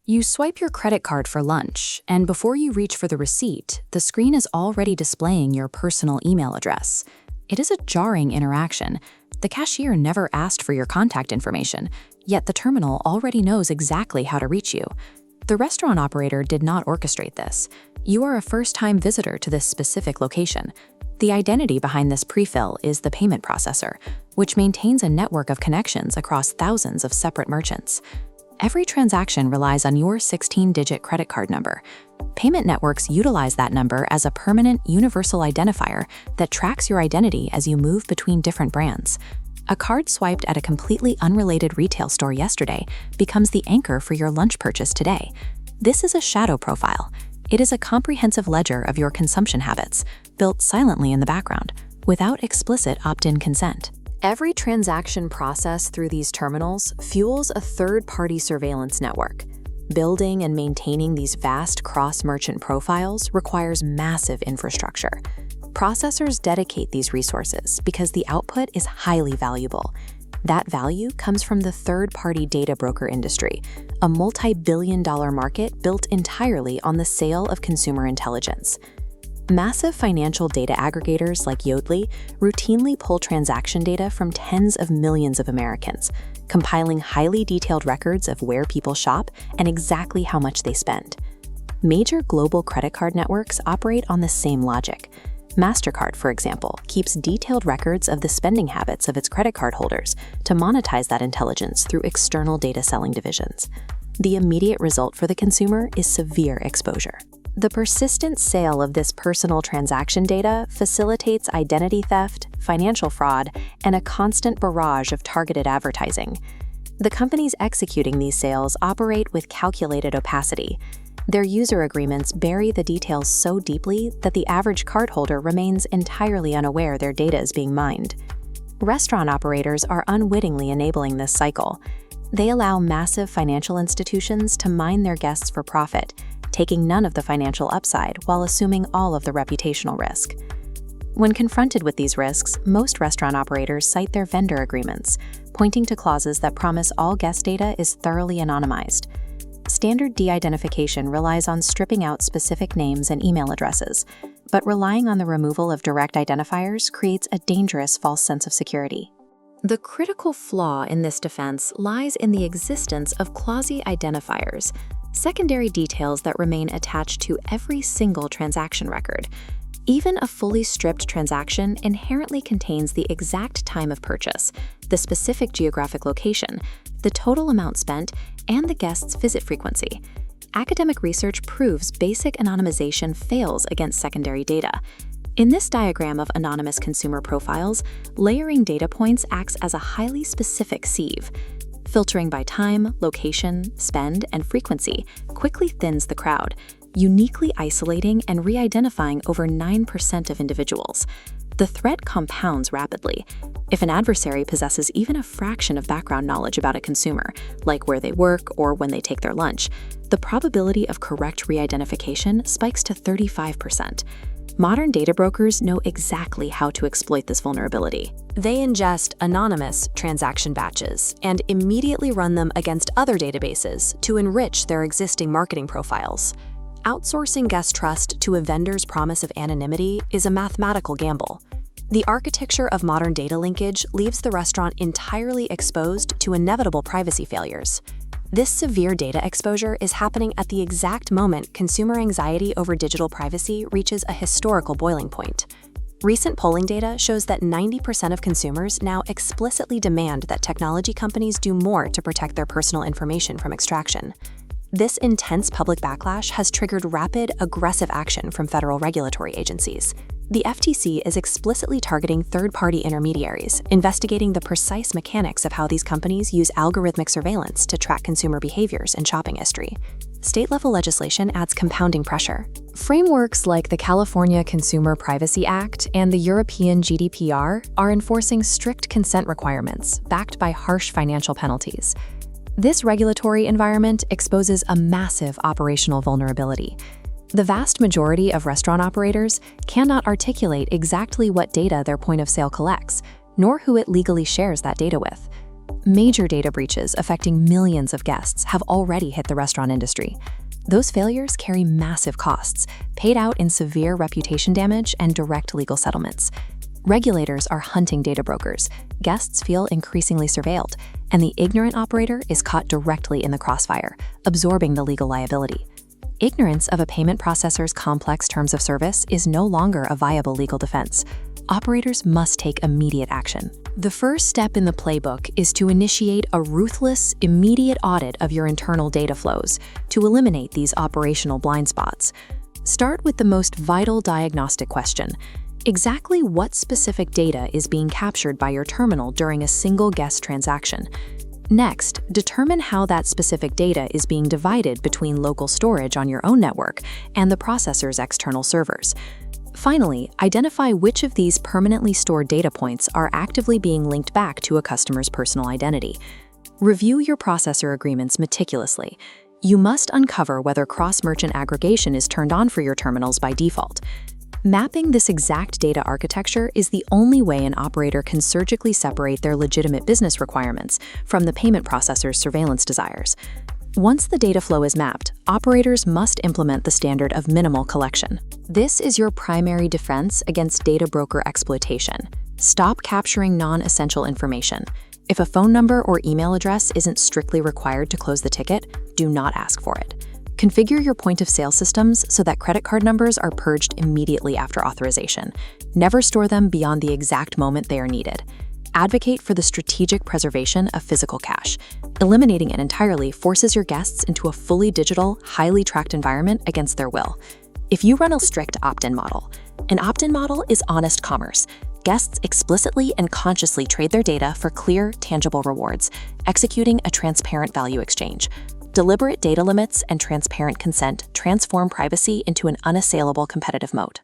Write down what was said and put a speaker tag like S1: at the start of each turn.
S1: You swipe your credit card for lunch, and before you reach for the receipt, the screen is already displaying your personal email address. It is a jarring interaction. The cashier never asked for your contact information, yet the terminal already knows exactly how to reach you. The restaurant operator did not orchestrate this. You are a first-time visitor to this specific location. The identity behind this prefill is the payment processor, which maintains a network of connections across thousands of separate merchants. Every transaction relies on your 16-digit credit card number. Payment networks utilize that number as a permanent, universal identifier that tracks your identity as you move between different brands. A card swiped at a completely unrelated retail store yesterday becomes the anchor for your lunch purchase today. This is a shadow profile. It is a comprehensive ledger of your consumption habits, built silently in the background, without explicit opt-in consent. Every transaction processed through these terminals fuels a third-party surveillance network. Building and maintaining these vast cross-merchant profiles requires massive infrastructure. Processors dedicate these resources because the output is highly valuable. That value comes from the third-party data broker industry, a multi-billion-dollar market built entirely on the sale of consumer intelligence. Massive financial data aggregators like Yodlee routinely pull transaction data from tens of millions of Americans, compiling highly detailed records of where people shop and exactly how much they spend. Major global credit card networks operate on the same logic. MasterCard, for example, keeps detailed records of the spending habits of its credit card holders to monetize that intelligence through external data selling divisions. The immediate result for the consumer is severe exposure. The persistent sale of this personal transaction data facilitates identity theft, financial fraud, and a constant barrage of targeted advertising. The companies executing these sales operate with calculated opacity. Their user agreements bury the details so deeply that the average cardholder remains entirely unaware their data is being mined. Restaurant operators are unwittingly enabling this cycle. They allow massive financial institutions to mine their guests for profit, taking none of the financial upside while assuming all of the reputational risk. When confronted with these risks, most restaurant operators cite their vendor agreements, pointing to clauses that promise all guest data is thoroughly anonymized. Standard de-identification relies on stripping out specific names and email addresses, but relying on the removal of direct identifiers creates a dangerous false sense of security. The critical flaw in this defense lies in the existence of quasi-identifiers, secondary details that remain attached to every single transaction record. Even a fully stripped transaction inherently contains the exact time of purchase, the specific geographic location, the total amount spent, and the guest's visit frequency. Academic research proves basic anonymization fails against secondary data. In this diagram of anonymous consumer profiles, layering data points acts as a highly specific sieve. Filtering by time, location, spend, and frequency quickly thins the crowd, uniquely isolating and re-identifying over 9% of individuals. The threat compounds rapidly. If an adversary possesses even a fraction of background knowledge about a consumer, like where they work or when they take their lunch, the probability of correct re-identification spikes to 35%. Modern data brokers know exactly how to exploit this vulnerability. They ingest anonymous transaction batches and immediately run them against other databases to enrich their existing marketing profiles. Outsourcing guest trust to a vendor's promise of anonymity is a mathematical gamble. The architecture of modern data linkage leaves the restaurant entirely exposed to inevitable privacy failures. This severe data exposure is happening at the exact moment consumer anxiety over digital privacy reaches a historical boiling point. Recent polling data shows that 90% of consumers now explicitly demand that technology companies do more to protect their personal information from extraction. This intense public backlash has triggered rapid, aggressive action from federal regulatory agencies. The FTC is explicitly targeting third-party intermediaries, investigating the precise mechanics of how these companies use algorithmic surveillance to track consumer behaviors and shopping history. State-level legislation adds compounding pressure. Frameworks like the California Consumer Privacy Act and the European GDPR are enforcing strict consent requirements, backed by harsh financial penalties. This regulatory environment exposes a massive operational vulnerability. The vast majority of restaurant operators cannot articulate exactly what data their point of sale collects, nor who it legally shares that data with. Major data breaches affecting millions of guests have already hit the restaurant industry. Those failures carry massive costs, paid out in severe reputation damage and direct legal settlements. Regulators are hunting data brokers, guests feel increasingly surveilled, and the ignorant operator is caught directly in the crossfire, absorbing the legal liability. Ignorance of a payment processor's complex terms of service is no longer a viable legal defense. Operators must take immediate action. The first step in the playbook is to initiate a ruthless, immediate audit of your internal data flows to eliminate these operational blind spots. Start with the most vital diagnostic question. Exactly what specific data is being captured by your terminal during a single guest transaction? Next, determine how that specific data is being divided between local storage on your own network and the processor's external servers. Finally, identify which of these permanently stored data points are actively being linked back to a customer's personal identity. Review your processor agreements meticulously. You must uncover whether cross-merchant aggregation is turned on for your terminals by default. Mapping this exact data architecture is the only way an operator can surgically separate their legitimate business requirements from the payment processor's surveillance desires. Once the data flow is mapped, operators must implement the standard of minimal collection. This is your primary defense against data broker exploitation. Stop capturing non-essential information. If a phone number or email address isn't strictly required to close the ticket, do not ask for it. Configure your point-of-sale systems so that credit card numbers are purged immediately after authorization. Never store them beyond the exact moment they are needed. Advocate for the strategic preservation of physical cash. Eliminating it entirely forces your guests into a fully digital, highly tracked environment against their will. If you run a strict opt-in model, an opt-in model is honest commerce. Guests explicitly and consciously trade their data for clear, tangible rewards, executing a transparent value exchange. Deliberate data limits and transparent consent transform privacy into an unassailable competitive moat.